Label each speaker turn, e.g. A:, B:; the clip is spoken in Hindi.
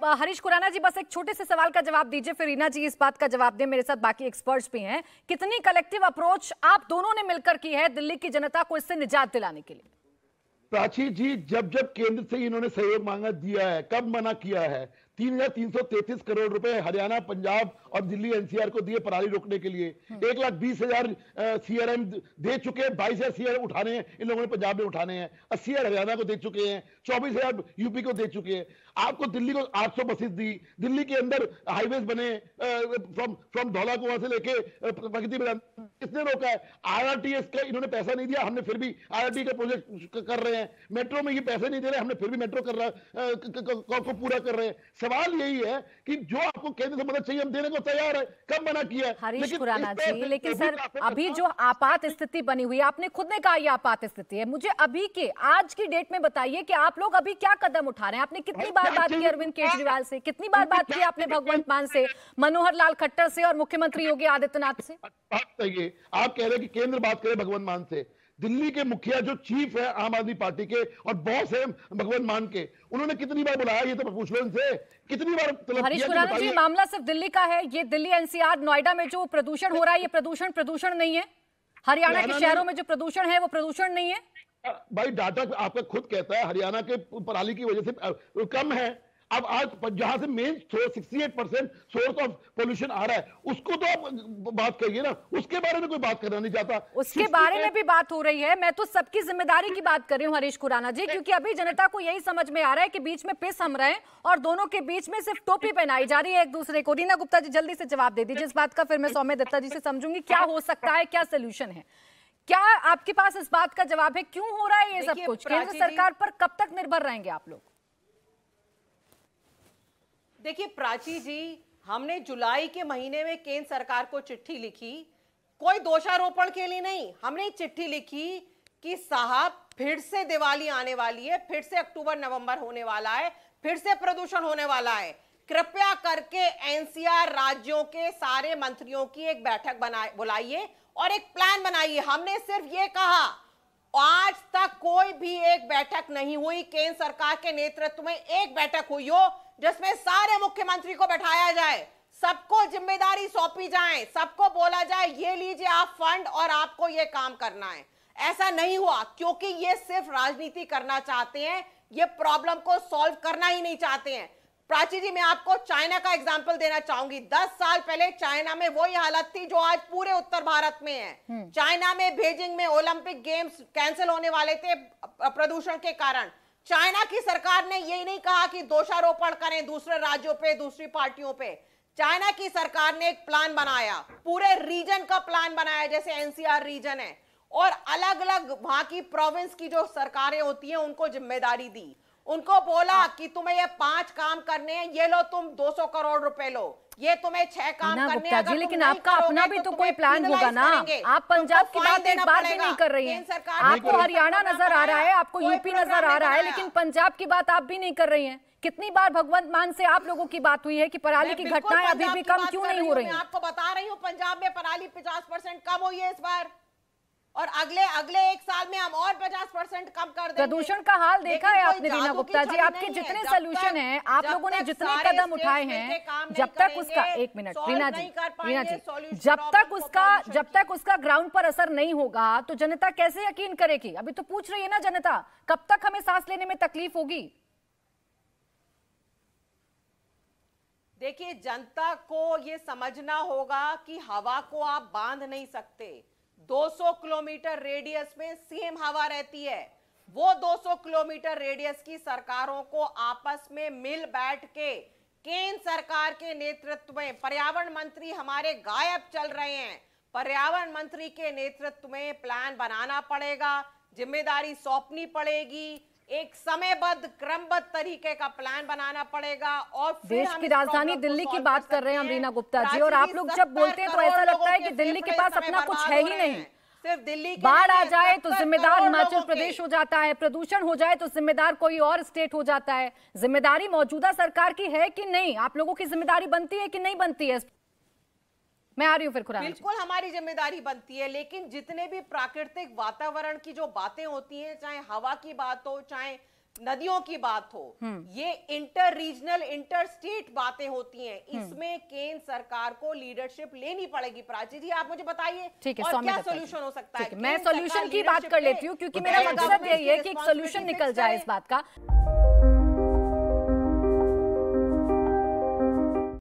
A: हरीश खुराना जी, बस एक छोटे से सवाल का जवाब दीजिए, फिर रीना जी इस बात का जवाब दें, मेरे साथ बाकी एक्सपर्ट्स भी हैं। कितनी कलेक्टिव अप्रोच आप दोनों ने मिलकर की है दिल्ली की जनता को इससे निजात दिलाने के लिए?
B: प्राची जी, जब जब केंद्र से इन्होंने सहयोग मांगा दिया है, कब मना किया है? 3,333 करोड़ रुपए हरियाणा, पंजाब और दिल्ली एनसीआर को दिए पराली रोकने के लिए। 1,20,000 सीआरएम दे चुके हैं, 22,000 सीआरएम उठाने हैं इन लोगों ने, पंजाब में उठाने हैं। 80,000 हरियाणा को दे चुके हैं, 24,000 यूपी को दे चुके हैं। आपको दिल्ली को 800 बसेस दी, दिल्ली के अंदर हाईवेज बने, फ्रॉम धौला को वहां से लेके प्रगति में किसने रोका है? आरआरटीएस का इन्होंने पैसा नहीं दिया, हमने फिर भी आरआरटी का प्रोजेक्ट कर रहे हैं। मेट्रो में ये पैसे नहीं दे रहे, हमने फिर भी मेट्रो कर रहा को पूरा कर रहे हैं। सवाल यही है कि जो आपको केंद्र से मदद चाहिए हम देने को तैयार है। कब मना किया है?
A: हरीश खुराना जी, लेकिन सर अभी जो आपात स्थिति बनी हुई है, आपने खुद ने कहा ये आपात स्थिति है, मुझे अभी के आज की डेट में बताइए कि आप लोग अभी क्या कदम उठा रहे हैं? आपने कितनी बार बात की अरविंद केजरीवाल से, कितनी बार बात की आपने भगवंत मान से, मनोहर लाल खट्टर से और मुख्यमंत्री योगी आदित्यनाथ से?
B: आप कह रहे हैं कि केंद्र बात करे भगवंत मान से। दिल्ली के मुखिया जो चीफ है आम आदमी पार्टी के और बॉस है भगवंत मान के, उन्होंने कितनी बार बुलाया? ये तो पूछ लो इनसे, कितनी बार तलब
A: हरीश
B: किया?
A: खुराना जी, मामला सिर्फ दिल्ली का है? ये दिल्ली एनसीआर नोएडा में जो प्रदूषण हो रहा है, ये प्रदूषण नहीं है? हरियाणा के शहरों में जो प्रदूषण है वो प्रदूषण नहीं है?
B: भाई डाटा आपका खुद कहता है हरियाणा के पराली की वजह से कम है। अब आज जहां से मेन 68% सोर्स ऑफ पोल्यूशन आ रहा है, उसको तो आप बात करिए ना, उसके बारे में कोई बात करना नहीं चाहता।
A: उसके बारे में भी बात हो रही है, मैं तो सबकी जिम्मेदारी की बात कर रही हूँ हरीश खुराना जी, क्योंकि अभी जनता को यही समझ में आ रहा है कि बीच में पिस हम रहे हैं और दोनों के बीच में सिर्फ टोपी पहनाई जा रही है एक दूसरे को। रीना गुप्ता जी जल्दी से जवाब दे दीजिए इस बात का, फिर मैं सौम्य दत्ता जी से समझूंगी क्या हो सकता है, क्या सोल्यूशन है। क्या आपके पास इस बात का जवाब है, क्यों हो रहा है ये सब कुछ? केंद्र सरकार पर कब तक निर्भर रहेंगे आप लोग?
C: देखिए प्राची जी, हमने जुलाई के महीने में केंद्र सरकार को चिट्ठी लिखी, कोई दोषारोपण के लिए नहीं। हमने चिट्ठी लिखी कि साहब फिर से दिवाली आने वाली है, फिर से अक्टूबर नवंबर होने वाला है, फिर से प्रदूषण होने वाला है, कृपया करके एनसीआर राज्यों के सारे मंत्रियों की एक बैठक बुलाइए और एक प्लान बनाइए। हमने सिर्फ ये कहा, आज तक कोई भी एक बैठक नहीं हुई केंद्र सरकार के नेतृत्व में, एक बैठक हुई हो जिसमें सारे मुख्यमंत्री को बैठाया जाए, सबको जिम्मेदारी सौंपी जाए, सबको बोला जाए ये लीजिए आप फंड और आपको ये काम करना है। ऐसा नहीं हुआ क्योंकि ये सिर्फ राजनीति करना चाहते हैं, ये प्रॉब्लम को सॉल्व करना ही नहीं चाहते हैं। प्राची जी, मैं आपको चाइना का एग्जांपल देना चाहूंगी। 10 साल पहले चाइना में वही हालत थी जो आज पूरे उत्तर भारत में है। चाइना में बीजिंग में ओलंपिक गेम्स कैंसिल होने वाले थे प्रदूषण के कारण। चाइना की सरकार ने ये नहीं कहा कि दोषारोपण करें दूसरे राज्यों पे, दूसरी पार्टियों पे। चाइना की सरकार ने एक प्लान बनाया, पूरे रीजन का प्लान बनाया, जैसे एनसीआर रीजन है, और अलग अलग वहां की प्रोविंस की जो सरकारें होती हैं उनको जिम्मेदारी दी। उनको बोला कि तुम्हें ये 5 काम करने हैं, ये लो तुम 200 करोड़ रुपए लो, ये तुम्हें 6 काम करने हैं। अगर
A: लेकिन आपका अपना भी तो कोई प्लान होगा ना। आप पंजाब की बात एक बार भी नहीं कर रही हैं। आपको हरियाणा नजर आ रहा है, आपको यूपी नजर आ रहा है, लेकिन पंजाब की बात आप भी नहीं कर रही हैं। कितनी बार भगवंत मान से आप लोगों की बात हुई है कि पराली की घटनाएं अभी भी कम क्यों नहीं हो रही?
C: मैं आपको बता रही हूँ, पंजाब में पराली 50% कम हुई है इस बार, और अगले एक साल में हम और 50% कम कर देंगे।
A: प्रदूषण का हाल देखा है आपने रीना गुप्ता जी, आपके जितने सोल्यूशन हैं, आप लोगों ने जितने कदम उठाए हैं, जब तक उसका, एक मिनट रीना जी, जब तक उसका ग्राउंड पर असर नहीं होगा तो जनता कैसे यकीन करेगी? अभी तो पूछ रही है ना जनता, कब तक हमें सांस लेने में तकलीफ होगी?
C: देखिए, जनता को यह समझना होगा कि हवा को आप बांध नहीं सकते। 200 किलोमीटर रेडियस में सेम हवा रहती है। वो 200 किलोमीटर रेडियस की सरकारों को आपस में मिल बैठ के, केंद्र सरकार के नेतृत्व में, पर्यावरण मंत्री हमारे गायब चल रहे हैं, पर्यावरण मंत्री के नेतृत्व में प्लान बनाना पड़ेगा, जिम्मेदारी सौंपनी पड़ेगी, एक समयबद्ध क्रमबद्ध तरीके का प्लान बनाना पड़ेगा। और
A: देश की राजधानी दिल्ली की बात कर रहे हैं हम रीना गुप्ता जी, और आप लोग जब बोलते हैं तो ऐसा लगता है कि दिल्ली के पास अपना कुछ है ही नहीं।
C: सिर्फ दिल्ली
A: बाढ़ आ जाए तो जिम्मेदार हिमाचल प्रदेश हो जाता है, प्रदूषण हो जाए तो जिम्मेदार कोई और स्टेट हो जाता है। जिम्मेदारी मौजूदा सरकार की है कि नहीं? आप लोगों की जिम्मेदारी बनती है कि नहीं बनती है? मैं आ रही हूँ फिर खुराना जी।
C: बिल्कुल हमारी जिम्मेदारी बनती है, लेकिन जितने भी प्राकृतिक वातावरण की जो बातें होती हैं, चाहे हवा की बात हो, चाहे नदियों की बात हो, ये इंटर रीजनल इंटर स्टेट बातें होती हैं, इसमें केंद्र सरकार को लीडरशिप लेनी पड़ेगी। प्राची जी आप मुझे बताइए और क्या सोल्यूशन हो सकता है?
A: मैं सोल्यूशन की बात कर लेती हूँ, क्योंकि मेरा मकसद यही है कि एक सोल्यूशन निकल जाए इस बात का।